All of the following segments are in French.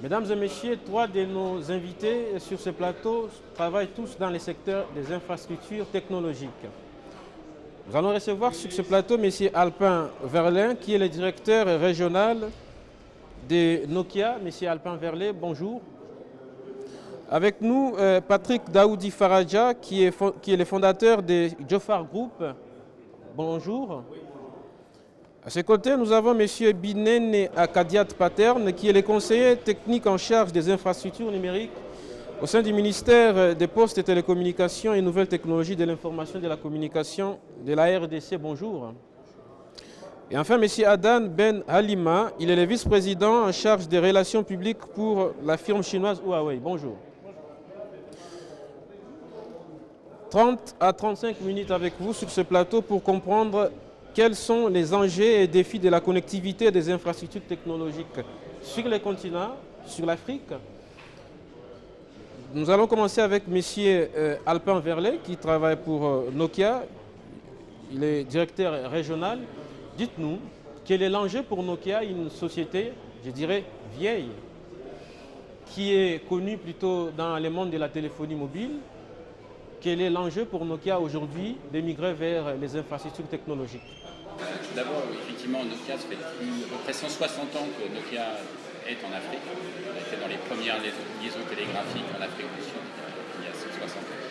Mesdames et messieurs, trois de nos invités sur ce plateau travaillent tous dans le secteur des infrastructures technologiques. Nous allons recevoir sur ce plateau M. Alpin Verlin, qui est le directeur régional de Nokia. M. Alpin Verlin, bonjour. Avec nous, Patrick Daoudi Faradja, qui est le fondateur de Jofar Group. Bonjour. À ses côtés, nous avons M. Binene Akadiat Paterne, qui est le conseiller technique en charge des infrastructures numériques au sein du ministère des Postes et Télécommunications et Nouvelles Technologies de l'Information et de la Communication de la RDC. Bonjour. Et enfin, M. Adan Ben Halima, il est le vice-président en charge des relations publiques pour la firme chinoise Huawei. Bonjour. 30 à 35 minutes avec vous sur ce plateau pour comprendre quels sont les enjeux et défis de la connectivité des infrastructures technologiques sur les continents, sur l'Afrique. Nous allons commencer avec M. Alpin Verlet, qui travaille pour Nokia. Il est directeur régional. Dites-nous, quel est l'enjeu pour Nokia, une société, je dirais, vieille, qui est connue plutôt dans le monde de la téléphonie mobile? Quel est l'enjeu pour Nokia aujourd'hui d'émigrer vers les infrastructures technologiques? Tout d'abord, effectivement, Nokia, ça fait à peu près 160 ans que Nokia est en Afrique. On était dans les premières liaisons télégraphiques en Afrique du Sud, il y a 160 ans.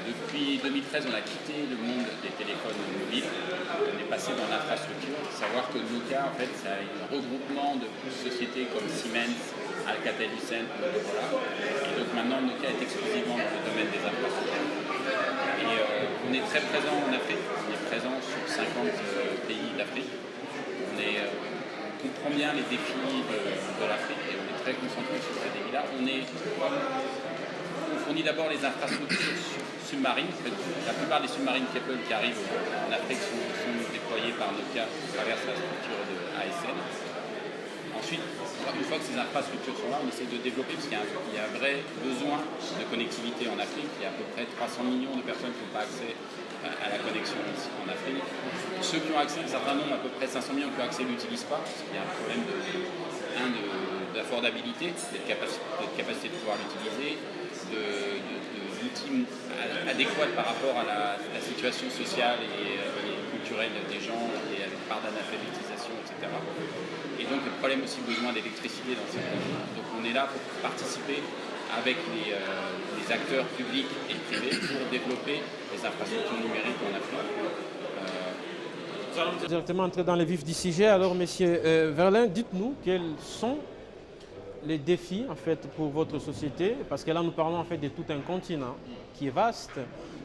Depuis 2013, on a quitté le monde des téléphones mobiles. On est passé dans l'infrastructure. Il faut savoir que Nokia, en fait, c'est un regroupement de sociétés comme Siemens, Alcatel-Lucent, Motorola. Et donc maintenant, Nokia est exclusivement dans le domaine des infrastructures. Et on est très présent en Afrique. On est présent sur 50 pays d'Afrique. On comprend bien les défis de l'Afrique et on est très concentré sur ces défis-là. On fournit d'abord les infrastructures submarines. En fait, la plupart des submarines Keppel qui arrivent en Afrique sont déployées par Nokia à travers la structure de ASN. Ensuite, une fois que ces infrastructures sont là, on essaie de développer parce qu'il y a un vrai besoin de connectivité en Afrique. Il y a à peu près 300 millions de personnes qui n'ont pas accès à la connexion ici en Afrique. Ceux qui ont accès, un certain nombre, à peu près 500 millions qui ont accès, ne l'utilisent pas parce qu'il y a un problème d'affordabilité, de capacité de pouvoir l'utiliser, d'outils adéquats par rapport à la situation sociale et culturelle des gens et avec part d'analphabétisation, etc. Et donc le problème aussi besoin d'électricité dans cette région. Donc on est là pour participer avec les acteurs publics et privés pour développer les infrastructures numériques en Afrique. Nous allons directement entrer dans le vif du sujet. Alors, Monsieur Verlin, dites-nous quels sont les défis en fait pour votre société, parce que là nous parlons en fait de tout un continent qui est vaste.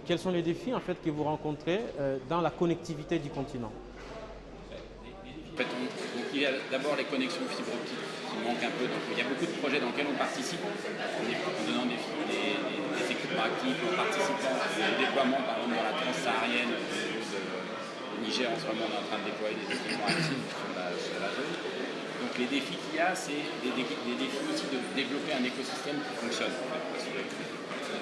Quels sont les défis en fait que vous rencontrez dans la connectivité du continent? En fait, il y a d'abord les connexions fibre optique qui manquent un peu. Donc, il y a beaucoup de projets dans lesquels on participe en donnant des équipements actifs, en participant au déploiement par exemple dans la transsaharienne au Niger. En ce moment, on est en train de déployer des équipements actifs sur la zone. Donc les défis qu'il y a, c'est des défis aussi de développer un écosystème qui fonctionne.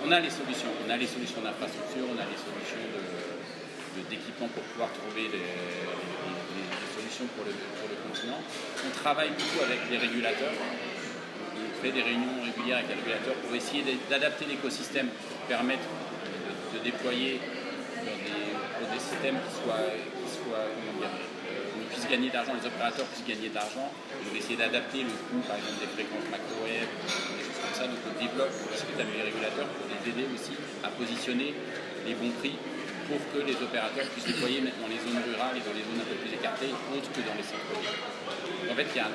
On a les solutions d'infrastructure, on a les solutions d'équipement pour pouvoir trouver les solutions pour le continent. On travaille beaucoup avec les régulateurs. On fait des réunions régulières avec les régulateurs pour essayer d'adapter l'écosystème pour permettre de déployer pour des systèmes qui soient on puisse gagner de l'argent, les opérateurs puissent gagner de l'argent. On va essayer d'adapter le coût, par exemple, des fréquences macro-web, des choses comme ça. Donc on développe, on discute avec les régulateurs pour les aider aussi à positionner les bons prix pour que les opérateurs puissent déployer dans les zones rurales et dans les zones un peu plus écartées, autres que dans les centres-villes. En fait, il y a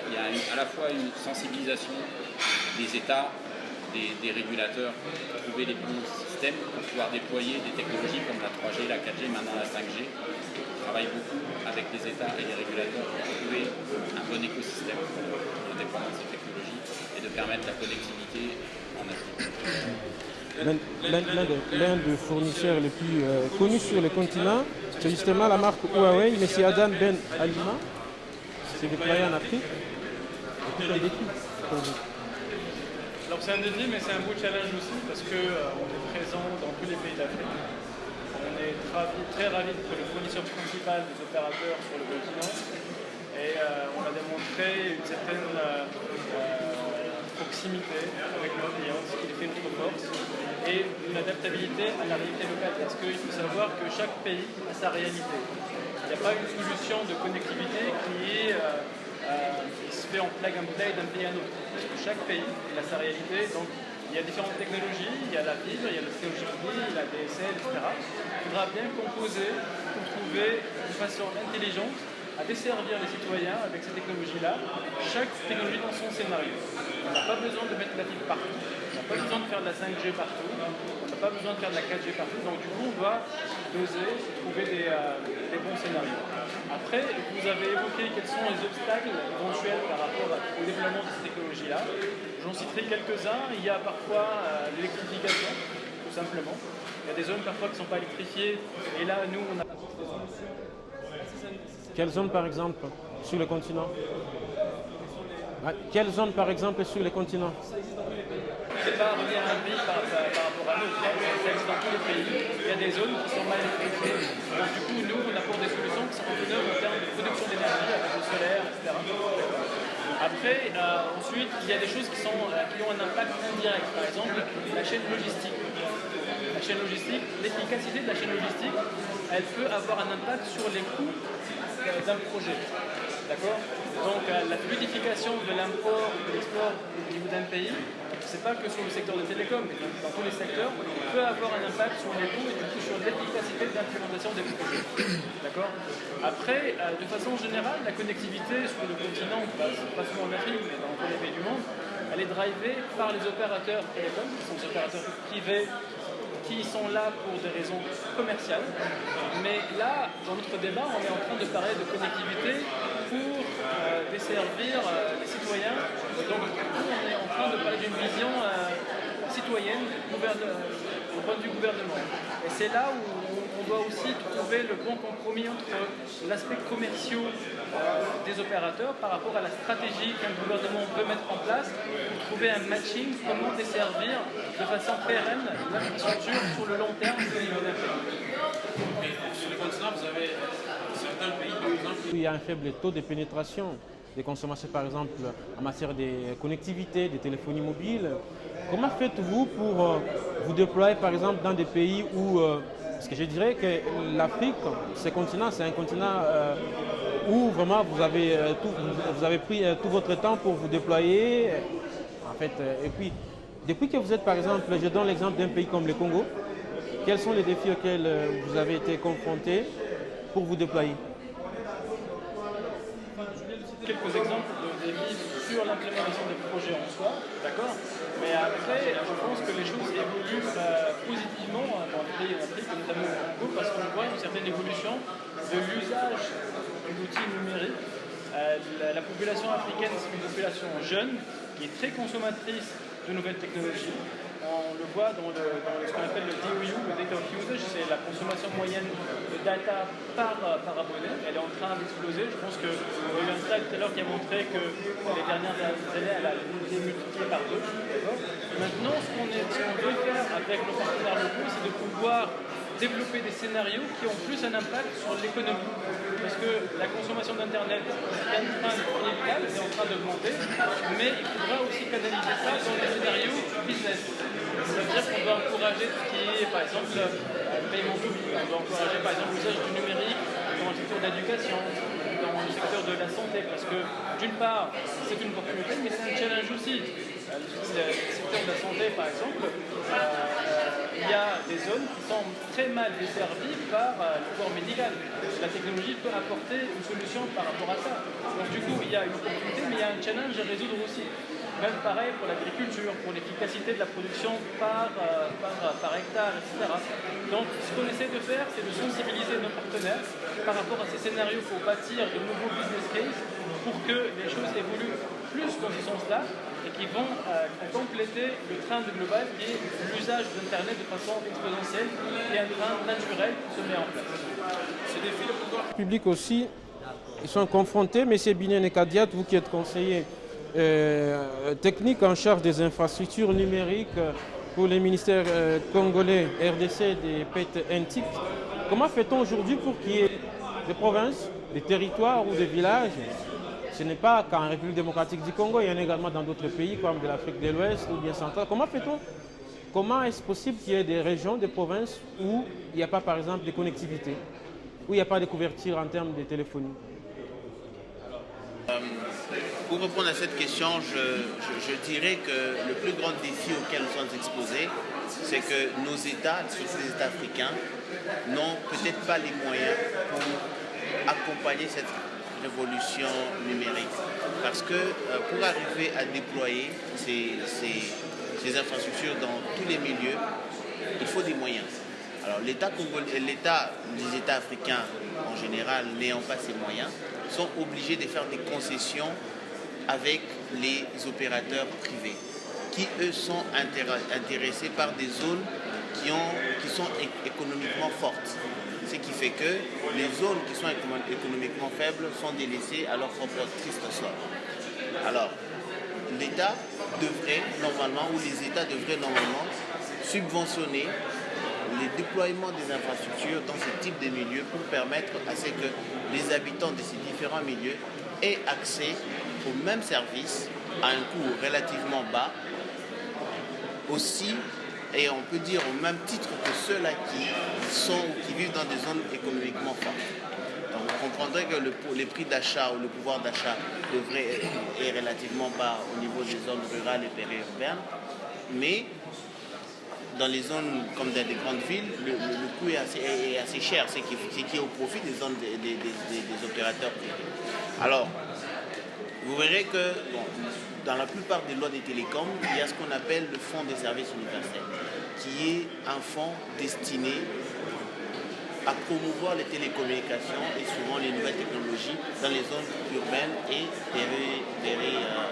à la fois une sensibilisation des États, des régulateurs, pour trouver les bons systèmes pour pouvoir déployer des technologies comme la 3G, la 4G, maintenant la 5G. On travaille beaucoup avec les États et les régulateurs pour trouver un bon écosystème pour le déploiement de ces technologies et de permettre la connectivité en Afrique. L'un des fournisseurs les plus connus sur le continent, c'est justement la marque Huawei. M. Adan Ben Halima s'est déployé en Afrique. C'est un défi pour vous. Alors c'est un défi, mais c'est un beau challenge aussi parce qu'on est présent dans tous les pays d'Afrique. On est très ravis d'être le fournisseur principal des opérateurs sur le continent et on a démontré une certaine proximité avec nos clients, ce qui fait notre force, et une adaptabilité à la réalité locale, parce qu'il faut savoir que chaque pays a sa réalité. Il n'y a pas une solution de connectivité qui se fait en plug and play d'un pays à un autre, parce que chaque pays a sa réalité. Donc, il y a différentes technologies, il y a la fibre, il y a la technologie mobile, la DSL, etc. Il faudra bien composer pour trouver de façon intelligente à desservir les citoyens avec ces technologies-là, chaque technologie dans son scénario. On n'a pas besoin de mettre la fibre partout, on n'a pas besoin de faire de la 5G partout, on n'a pas besoin de faire de la 4G partout, donc du coup on va doser, trouver des bons scénarios. Après, vous avez évoqué quels sont les obstacles éventuels par rapport au développement de ces technologies-là. J'en citerai quelques-uns. Il y a parfois l'électrification, tout simplement. Il y a des zones parfois qui ne sont pas électrifiées, et là nous on a des solutions. Quelle zone par exemple sur le continent? Quelle zone par exemple sur le continent? C'est pas relié à un pays par rapport à l'autre, ça existe dans tous les pays. Il y a des zones qui sont mal électrifiées. Donc du coup, nous, on apporte des solutions qui sont autonomes en termes de production d'énergie avec le solaire, etc. Après, ensuite, il y a des choses qui ont un impact indirect. Par exemple, la chaîne logistique. La chaîne logistique, l'efficacité de la chaîne logistique, elle peut avoir un impact sur les coûts d'un projet. D'accord? Donc la fluidification de l'import et de l'export au niveau d'un pays, c'est pas que sur le secteur des télécoms, mais dans tous les secteurs, peut avoir un impact sur les coûts et du coup sur l'efficacité d'implémentation des projets. D'accord? Après, de façon générale, la connectivité sur le continent, pas seulement en Afrique, mais dans tous les pays du monde, elle est drivée par les opérateurs télécoms, qui sont des opérateurs privés qui sont là pour des raisons commerciales. Mais là, dans notre débat, on est en train de parler de connectivité pour desservir les citoyens. Donc, on est en train de parler d'une vision citoyenne au point de vue gouvernement. Et c'est là où on doit aussi trouver le bon compromis entre l'aspect commercial des opérateurs par rapport à la stratégie qu'un gouvernement veut mettre en place pour trouver un matching, comment desservir de façon pérenne l'infrastructure sur le long terme au niveau d'un pays. Sur le continent, vous avez certains pays, par exemple, où il y a un faible taux de pénétration des consommations, par exemple, en matière de connectivité, de téléphonie mobile. Comment faites-vous pour vous déployer, par exemple, dans des pays où, parce que je dirais que l'Afrique, ce continent, c'est un continent où vraiment vous avez pris tout votre temps pour vous déployer. En fait, et puis, depuis que vous êtes, par exemple, je donne l'exemple d'un pays comme le Congo, quels sont les défis auxquels vous avez été confrontés pour vous déployer? Quelques exemples de défis sur l'implémentation des projets en soi, d'accord? Mais après, je pense que les choses évoluent positivement dans les pays en Afrique, notamment au Congo, parce qu'on voit une certaine évolution de l'usage de l'outil numérique. La population africaine, c'est une population jeune qui est très consommatrice de nouvelles technologies. On le voit dans ce qu'on appelle le DOU, le Data of Usage, c'est la consommation moyenne de data par abonné. Elle est en train d'exploser. Je pense qu'il y a eu un slide tout à l'heure qui a montré que les dernières années, elle a été multipliée par 2. Maintenant, ce qu'on veut faire avec nos partenaires locaux, c'est de pouvoir développer des scénarios qui ont plus un impact sur l'économie. Parce que la consommation d'Internet est en train inévitable, c'est en train d'augmenter, mais il faudra aussi canaliser ça dans des scénarios business. Ça veut dire qu'on doit encourager tout ce qui est, par exemple, le paiement public, on doit encourager par exemple l'usage du numérique dans le secteur de l'éducation, dans le secteur de la santé, parce que d'une part, c'est une opportunité, mais c'est un challenge aussi. Le secteur de la santé, par exemple, il y a des zones qui sont très mal desservies par le corps médical. La technologie peut apporter une solution par rapport à ça. Donc du coup, il y a une opportunité, mais il y a un challenge à résoudre aussi. Même pareil pour l'agriculture, pour l'efficacité de la production par hectare, etc. Donc ce qu'on essaie de faire, c'est de sensibiliser nos partenaires par rapport à ces scénarios pour bâtir de nouveaux business cases pour que les choses évoluent plus dans ce sens-là et qui vont compléter le train de global qui est l'usage d'Internet de façon exponentielle et un train naturel qui se met en place. Ces défis, le pouvoir public aussi, ils sont confrontés. Monsieur Bignane Kadiat, vous qui êtes conseiller technique en charge des infrastructures numériques pour les ministères congolais, RDC, des PET-NTIC, comment fait-on aujourd'hui pour qu'il y ait des provinces, des territoires ou des villages Ce n'est pas qu'en République démocratique du Congo, il y en a également dans d'autres pays comme de l'Afrique de l'Ouest ou bien centrale. Comment fait-on? Comment est-ce possible qu'il y ait des régions, des provinces où il n'y a pas par exemple de connectivité, où il n'y a pas de couverture en termes de téléphonie? Pour répondre à cette question, je dirais que le plus grand défi auquel nous sommes exposés, c'est que nos États, surtout les États africains, n'ont peut-être pas les moyens pour accompagner cette révolution numérique. Parce que pour arriver à déployer ces infrastructures dans tous les milieux, il faut des moyens. Alors les États africains en général n'ayant pas ces moyens, sont obligés de faire des concessions avec les opérateurs privés qui eux sont intéressés par des zones qui sont économiquement fortes. Ce qui fait que les zones qui sont économiquement faibles sont délaissées à leur propre triste sort. Alors l'État devrait normalement, ou les États devraient normalement subventionner les déploiements des infrastructures dans ce type de milieux pour permettre à ce que les habitants de ces différents milieux aient accès aux mêmes services à un coût relativement bas, aussi, et on peut dire au même titre que ceux-là qui vivent dans des zones économiquement fortes. Donc vous comprendrez que les prix d'achat ou le pouvoir d'achat est relativement bas au niveau des zones rurales et périurbaines, mais dans les zones comme dans les grandes villes, le coût est assez cher, ce qui est au profit des zones des opérateurs privés. Alors, vous verrez que dans la plupart des lois des télécoms, il y a ce qu'on appelle le Fonds des services universels, qui est un fonds destiné à promouvoir les télécommunications et souvent les nouvelles technologies dans les zones urbaines et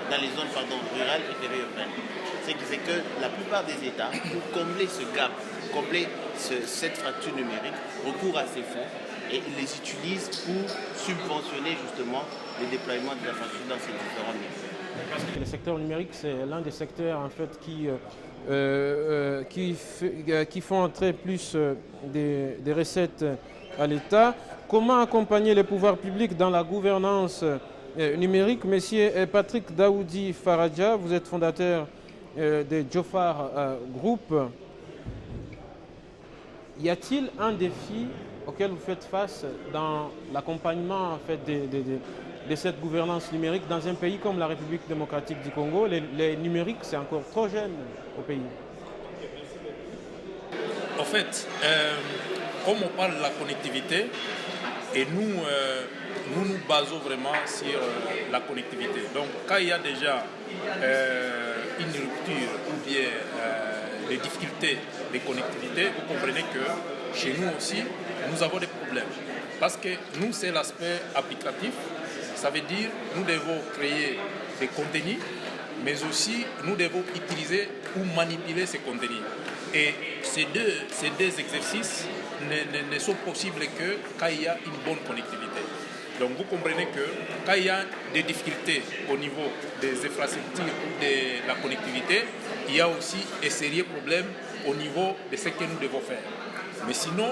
dans les zones rurales et périurbaines. Ce qui fait que la plupart des États, pour combler ce gap, combler cette fracture numérique, recourent à ces fonds et ils les utilisent pour subventionner justement le déploiement des infrastructures dans ces différents milieux. Le secteur numérique, c'est l'un des secteurs en fait qui font entrer plus des recettes à l'État. Comment accompagner les pouvoirs publics dans la gouvernance numérique? Monsieur Patrick Daoudi Faradja, vous êtes fondateur de Jofar Group. Y a-t-il un défi auquel vous faites face dans l'accompagnement en fait, de cette gouvernance numérique dans un pays comme la République démocratique du Congo? Les numériques, c'est encore trop jeune au pays. En fait, comme on parle de la connectivité, et nous nous basons vraiment sur la connectivité. Donc, quand il y a déjà une rupture ou bien des difficultés de connectivité, vous comprenez que chez nous aussi, nous avons des problèmes. Parce que nous, c'est l'aspect applicatif. Ça veut dire nous devons créer des contenus, mais aussi nous devons utiliser ou manipuler ces contenus. Et ces deux exercices ne sont possibles que quand il y a une bonne connectivité. Donc vous comprenez que quand il y a des difficultés au niveau des infrastructures ou de la connectivité, il y a aussi un sérieux problème au niveau de ce que nous devons faire. Mais sinon,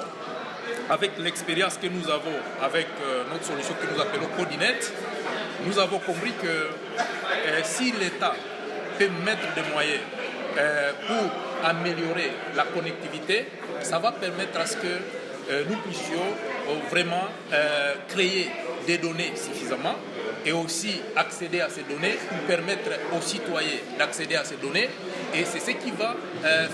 avec l'expérience que nous avons avec notre solution que nous appelons Codinet, nous avons compris que si l'État peut mettre des moyens pour améliorer la connectivité, ça va permettre à ce que nous puissions vraiment créer des données suffisamment et aussi accéder à ces données ou permettre aux citoyens d'accéder à ces données. Et c'est ce qui va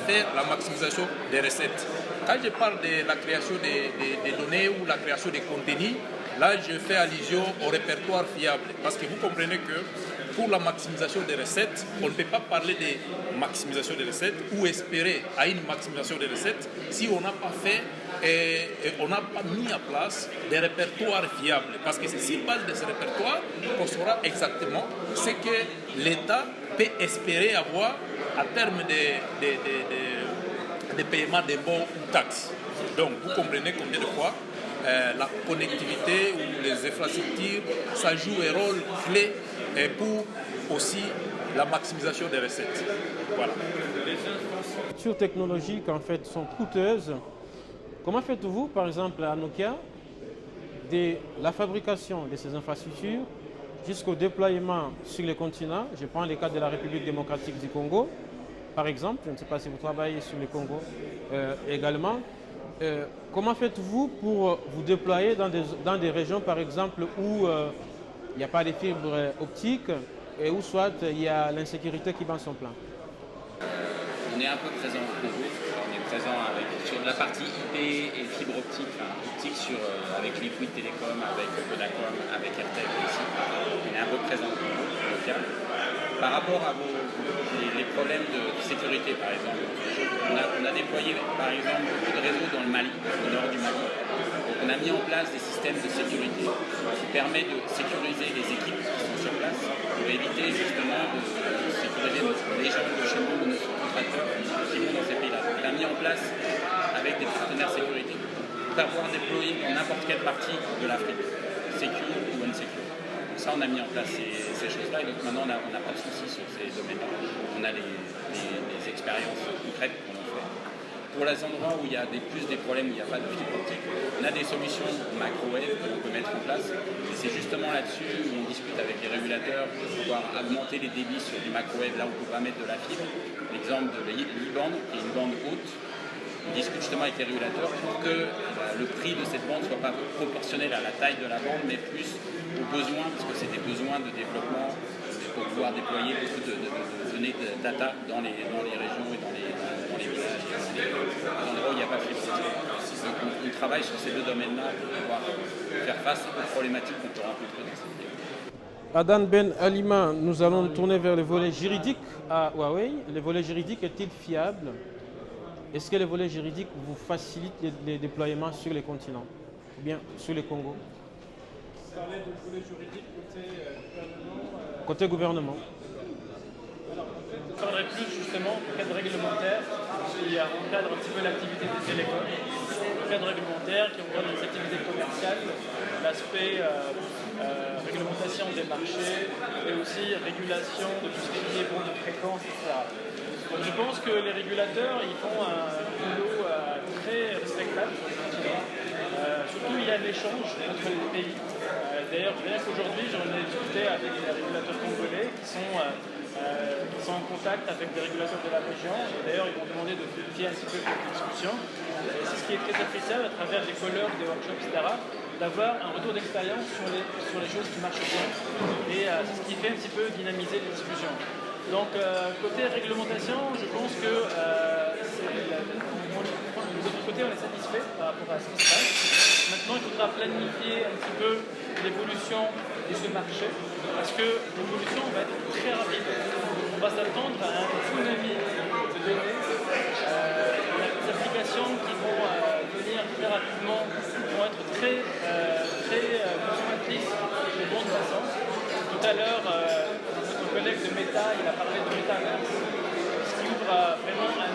faire la maximisation des recettes. Quand je parle de la création des données ou la création des contenus, là je fais allusion au répertoire fiable. Parce que vous comprenez que pour la maximisation des recettes, on ne peut pas parler de maximisation des recettes ou espérer à une maximisation des recettes si on n'a pas fait et on n'a pas mis en place des répertoires fiables. Parce que c'est sur base de ces répertoires qu'on saura exactement ce que l'État peut espérer avoir à terme de paiement d'impôts ou taxes. Donc vous comprenez combien de fois la connectivité ou les infrastructures, ça joue un rôle clé pour aussi la maximisation des recettes. Voilà. Les infrastructures technologiques en fait sont coûteuses. Comment faites-vous, par exemple, à Nokia, de la fabrication de ces infrastructures jusqu'au déploiement sur les continents. Je prends le cas de la République démocratique du Congo, par exemple. Je ne sais pas si vous travaillez sur le Congo également. Comment faites-vous pour vous déployer dans des régions, par exemple, où il n'y a pas de fibres optiques et où soit il y a l'insécurité qui bat son plein? On est un peu présent au Congo. On est présent sur la partie IP et fibre optique, avec Liquid Telecom, avec Vodacom, avec Airtel ici. On est un peu présent au Congo local. Par rapport à les problèmes de sécurité, par exemple, on a déployé par exemple beaucoup de réseaux dans le Mali, au nord du Mali. Donc on a mis en place des systèmes de sécurité qui permettent de sécuriser les équipes qui sont sur place pour éviter justement de sécuriser les gens de chez nous, nos contracteurs qui vont dans ces pays-là. Donc on a mis en place avec des partenaires sécurité pour pouvoir déployer dans n'importe quelle partie de l'Afrique, secure ou unsecure. Donc ça, on a mis en place ces choses-là et donc maintenant on n'a pas de soucis sur ces domaines-là. On a les expériences concrètes qu'on a fait. Pour les endroits où il y a plus des problèmes, où il n'y a pas de fibre optique, on a des solutions microwave qu'on peut mettre en place. Et c'est justement là-dessus où on discute avec les régulateurs pour pouvoir augmenter les débits sur du microwave là où on ne peut pas mettre de la fibre. L'exemple de l'I-band, qui est une bande haute. On discute justement avec les régulateurs pour que le prix de cette bande ne soit pas proportionnel à la taille de la bande, mais plus aux besoins, parce que c'est des besoins de développement pour pouvoir déployer beaucoup de données de data dans les régions et dans les villages, dans les endroits où il n'y a pas de fibre optique. Donc on travaille sur ces deux domaines-là pour pouvoir faire face aux problématiques qu'on peut rencontrer dans cette ville. Adan Ben Alima, nous allons tourner vers le volet juridique à Huawei. Le volet juridique est-il fiable? Est-ce que le volet juridique vous facilite les déploiements sur les continents ou bien sur les Congo? Vous parlez du volet juridique côté gouvernement Côté gouvernement. Alors en fait, je parlerai plus justement du cadre réglementaire qui encadre un petit peu l'activité des télécoms. Le cadre réglementaire qui encadre les activités commerciales, l'aspect réglementation des marchés et aussi régulation de tout ce qui est bon de fréquence, etc. Donc je pense que les régulateurs ils font un boulot très respectable sur le continent. Surtout il y a l'échange entre les pays. D'ailleurs, bien qu'aujourd'hui j'en ai discuté avec des régulateurs congolais qui sont en contact avec des régulateurs de la région. D'ailleurs, ils m'ont demandé de vérifier un petit peu cette discussion. C'est ce qui est très appréciable à travers des colloques, des workshops, etc. D'avoir un retour d'expérience sur les choses qui marchent bien. Et c'est ce qui fait un petit peu dynamiser les discussions. Donc, côté réglementation, je pense que de notre côté, on est satisfait par rapport à ce qui se passe. Maintenant, il faudra planifier un petit peu l'évolution de ce marché, parce que l'évolution va être très rapide. On va s'attendre à un tsunami de données, des applications qui vont venir très rapidement, vont être très consommatrices de bande passante. Tout à l'heure, notre collègue de Meta, il a parlé de Metaverse, ce qui ouvre vraiment un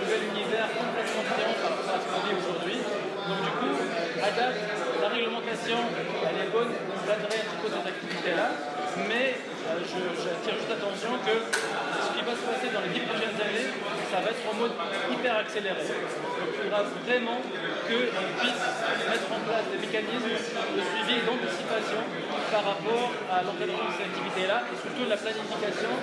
nouvel univers complètement différent par rapport à ce qu'on vit aujourd'hui. Donc du coup, à date, la réglementation, elle est bonne pour cadrer un petit peu cette activité-là, mais j'attire juste l'attention que ce qui va se passer dans les 10 prochaines années, ça va être en mode hyper accéléré. Donc il faudra vraiment qu'on puisse mettre en place des mécanismes de suivi et d'anticipation par rapport à l'encadrement de cette activité-là et surtout la planification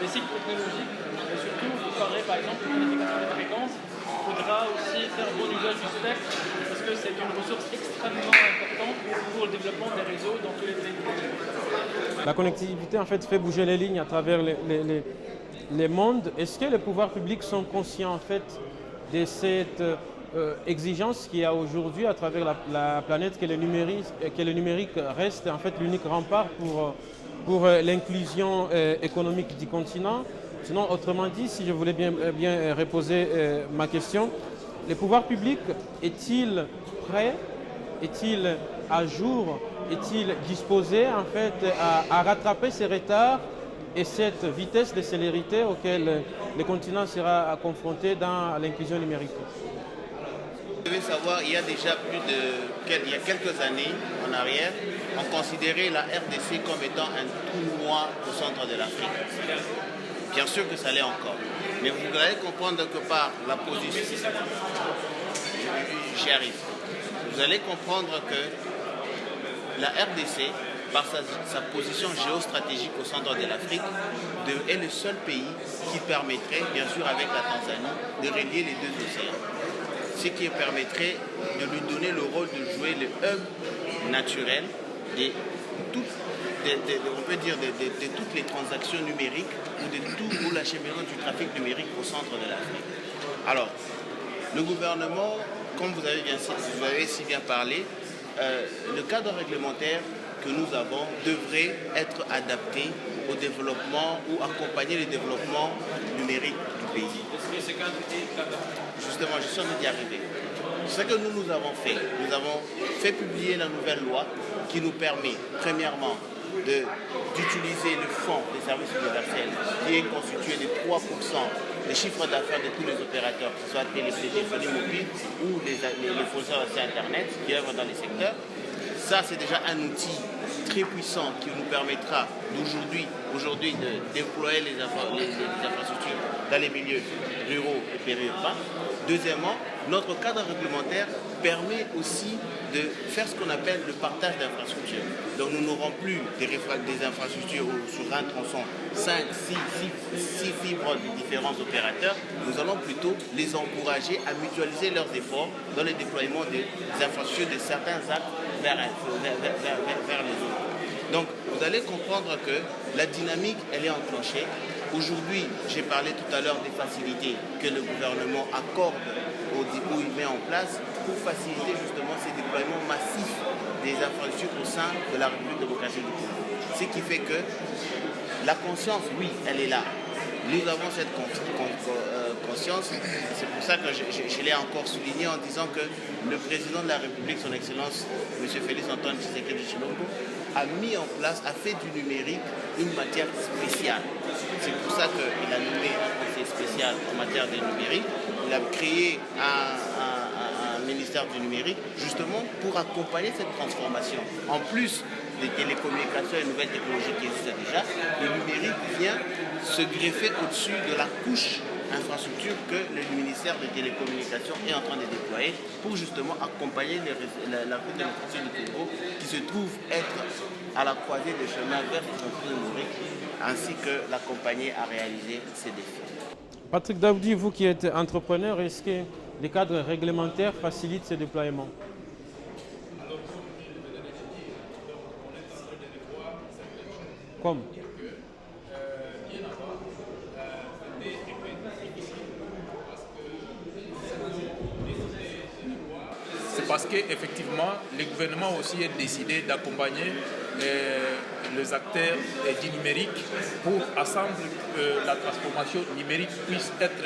des cycles technologiques. Et surtout, vous parlerez par exemple de planification des fréquences. Il faudra aussi faire bon usage du spectre parce que c'est une ressource extrêmement importante pour le développement des réseaux dans tous les pays. La connectivité en fait fait bouger les lignes à travers les mondes. Est-ce que les pouvoirs publics sont conscients en fait de cette exigence qu'il y a aujourd'hui à travers la planète, que le numérique reste en fait l'unique rempart pour l'inclusion économique du continent? Sinon, autrement dit, si je voulais bien reposer ma question, les pouvoirs publics est-il prêt, est-il à jour, est-il disposé en fait à rattraper ces retards et cette vitesse de célérité auquel le continent sera confronté dans l'inclusion numérique? Vous devez savoir, il y a déjà il y a quelques années en arrière, on considérait la RDC comme étant un trou noir au centre de l'Afrique. Bien sûr que ça l'est encore. Mais vous allez comprendre que par la position, j'y arrive. Vous allez comprendre que la RDC, par sa position géostratégique au centre de l'Afrique, est le seul pays qui permettrait, bien sûr avec la Tanzanie, de relier les deux océans. Ce qui permettrait de lui donner le rôle de jouer le hub naturel de toutes les transactions numériques ou l'acheminement du trafic numérique au centre de l'Afrique. Alors, le gouvernement, comme vous avez si bien parlé, le cadre réglementaire que nous avons devrait être adapté au développement ou accompagner le développement numérique du pays. Justement, je suis en train d'y arriver. C'est ce que nous avons fait. Nous avons fait publier la nouvelle loi qui nous permet, premièrement, d'utiliser le fonds des services universels qui est constitué de 3% des chiffres d'affaires de tous les opérateurs, que ce soit téléphonie mobile ou les fournisseurs d'accès Internet qui œuvrent dans les secteurs. Ça, c'est déjà un outil très puissant qui nous permettra aujourd'hui de déployer les infrastructures dans les milieux ruraux et périurbains. Deuxièmement, notre cadre réglementaire permet aussi de faire ce qu'on appelle le partage d'infrastructures. Donc nous n'aurons plus des infrastructures sur un tronçon 5, 6 fibres de différents opérateurs. Nous allons plutôt les encourager à mutualiser leurs efforts dans le déploiement des infrastructures de certains actes vers les autres. Donc vous allez comprendre que la dynamique, elle est enclenchée. Aujourd'hui, j'ai parlé tout à l'heure des facilités que le gouvernement accorde où il met en place pour faciliter justement ces déploiements massifs des infrastructures au sein de la République démocratique du Congo. Ce qui fait que la conscience, oui, elle est là. Nous avons cette conscience. C'est pour ça que je l'ai encore souligné en disant que le président de la République, son Excellence, M. Félix Antoine Tshisekedi Tshilombo, a mis en place, a fait du numérique une matière spéciale. C'est pour ça qu'il a nommé un conseil spécial en matière de numérique. Il a créé un ministère du numérique justement pour accompagner cette transformation. En plus des télécommunications et nouvelles technologies qui existent déjà, le numérique vient se greffer au-dessus de la couche infrastructure que le ministère des télécommunications est en train de déployer pour justement accompagner la route démocratique du Congo qui se trouve être à la croisée des chemins vers le numérique ainsi que l'accompagner à réaliser ces défis. Patrick Daoudi, vous qui êtes entrepreneur, est-ce que les cadres réglementaires facilitent ces déploiements? Comme c'est parce qu'effectivement, le gouvernement aussi est décidé d'accompagner les acteurs du numérique pour ensemble que la transformation numérique puisse être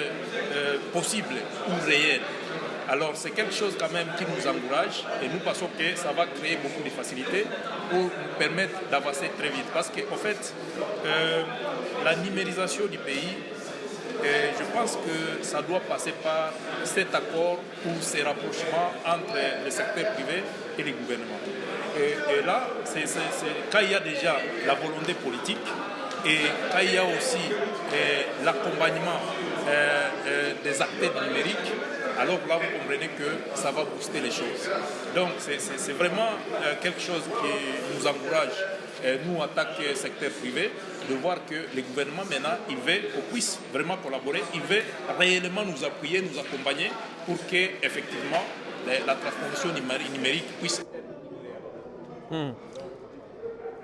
possible ou réelle. Alors c'est quelque chose quand même qui nous encourage et nous pensons que ça va créer beaucoup de facilités pour nous permettre d'avancer très vite. Parce qu'en fait, la numérisation du pays, je pense que ça doit passer par cet accord ou ces rapprochements entre le secteur privé et les gouvernements. Et là, c'est quand il y a déjà la volonté politique et quand il y a aussi l'accompagnement des acteurs numériques, alors là, vous comprenez que ça va booster les choses. Donc, c'est vraiment quelque chose qui nous encourage, nous, en tant que secteur privé, de voir que les gouvernements, maintenant, ils veulent qu'on puisse vraiment collaborer, ils veulent réellement nous appuyer, nous accompagner pour que, effectivement, la transformation numérique puisse...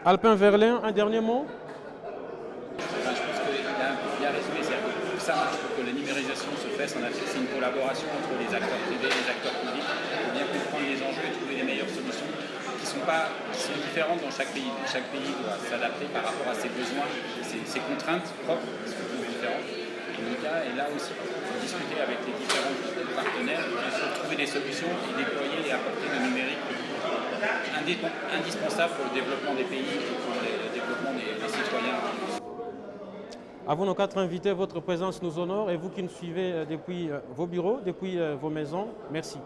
Alpin Verlin, un dernier mot? Je pense qu'il a bien résumé. Pour que ça marche, pour que la numérisation se fasse en Afrique, c'est une collaboration entre les acteurs privés et les acteurs publics pour bien comprendre les enjeux et trouver les meilleures solutions qui sont différentes dans chaque pays. Chaque pays doit s'adapter par rapport à ses besoins, ses contraintes propres, qui sont différentes. Et Mika est là aussi pour discuter avec les différents partenaires, pour trouver des solutions et déployer et apporter le numérique indispensable pour le développement des pays et pour le développement des citoyens. À vous, nos quatre invités, votre présence nous honore et vous qui nous suivez depuis vos bureaux, depuis vos maisons, merci.